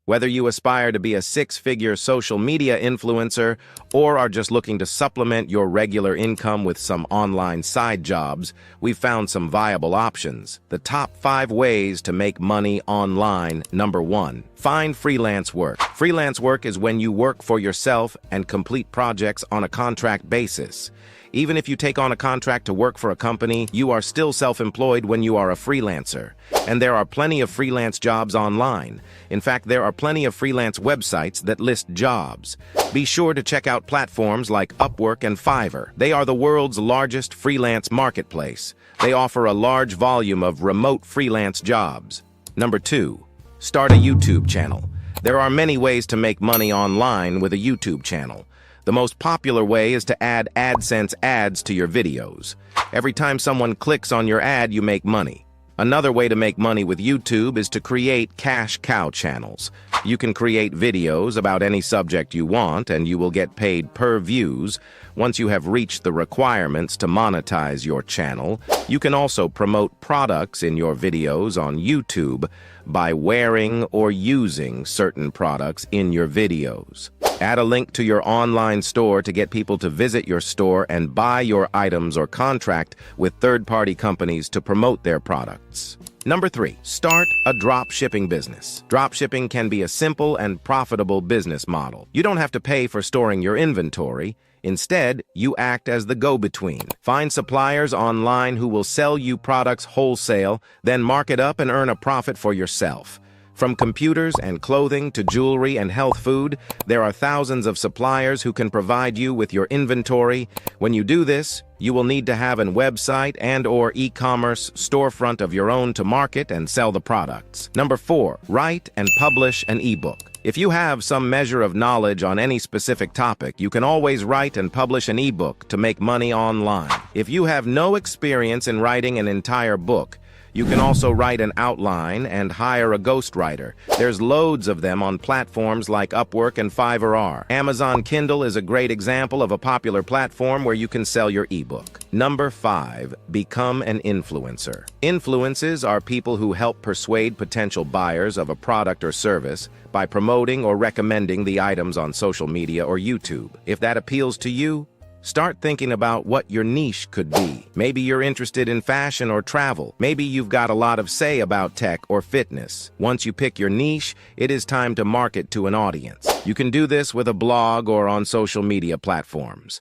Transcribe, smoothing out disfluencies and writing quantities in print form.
Whether you aspire to be a six-figure social media influencer or are just looking to supplement your regular income with some online side jobs, we've found some viable options. The top 5 ways to make money online. Number 1. Find freelance work. Freelance work is when you work for yourself and complete projects on a contract basis. Even if you take on a contract to work for a company, you are still self-employed when you are a freelancer. And there are plenty of freelance jobs online. In fact, there are plenty of freelance websites that list jobs. Be sure to check out platforms like Upwork and Fiverr. They are the world's largest freelance marketplace. They offer a large volume of remote freelance jobs. Number 2. Start a YouTube channel. There are many ways to make money online with a YouTube channel. The most popular way is to add AdSense ads to your videos. Every time someone clicks on your ad, you make money. Another way to make money with YouTube is to create cash cow channels. You can create videos about any subject you want, and you will get paid per views. Once you have reached the requirements to monetize your channel, you can also promote products in your videos on YouTube by wearing or using certain products in your videos. Add a link to your online store to get people to visit your store and buy your items or contract with third-party companies to promote their products. Number 3. Start a drop shipping business. Drop shipping can be a simple and profitable business model. You don't have to pay for storing your inventory. Instead, you act as the go-between. Find suppliers online who will sell you products wholesale, then mark it up and earn a profit for yourself. From computers and clothing to jewelry and health food, there are thousands of suppliers who can provide you with your inventory. When you do this, you will need to have a website and/or e-commerce storefront of your own to market and sell the products. Number 4. Write and publish an ebook. If you have some measure of knowledge on any specific topic, you can always write and publish an ebook to make money online. If you have no experience in writing an entire book, you can also write an outline and hire a ghostwriter. There's loads of them on platforms like Upwork and Fiverr. Amazon Kindle is a great example of a popular platform where you can sell your ebook. Number 5. Become an influencer. Influencers are people who help persuade potential buyers of a product or service by promoting or recommending the items on social media or YouTube. If that appeals to you, start thinking about what your niche could be. Maybe you're interested in fashion or travel. Maybe you've got a lot of say about tech or fitness. Once you pick your niche, it is time to market to an audience. You can do this with a blog or on social media platforms.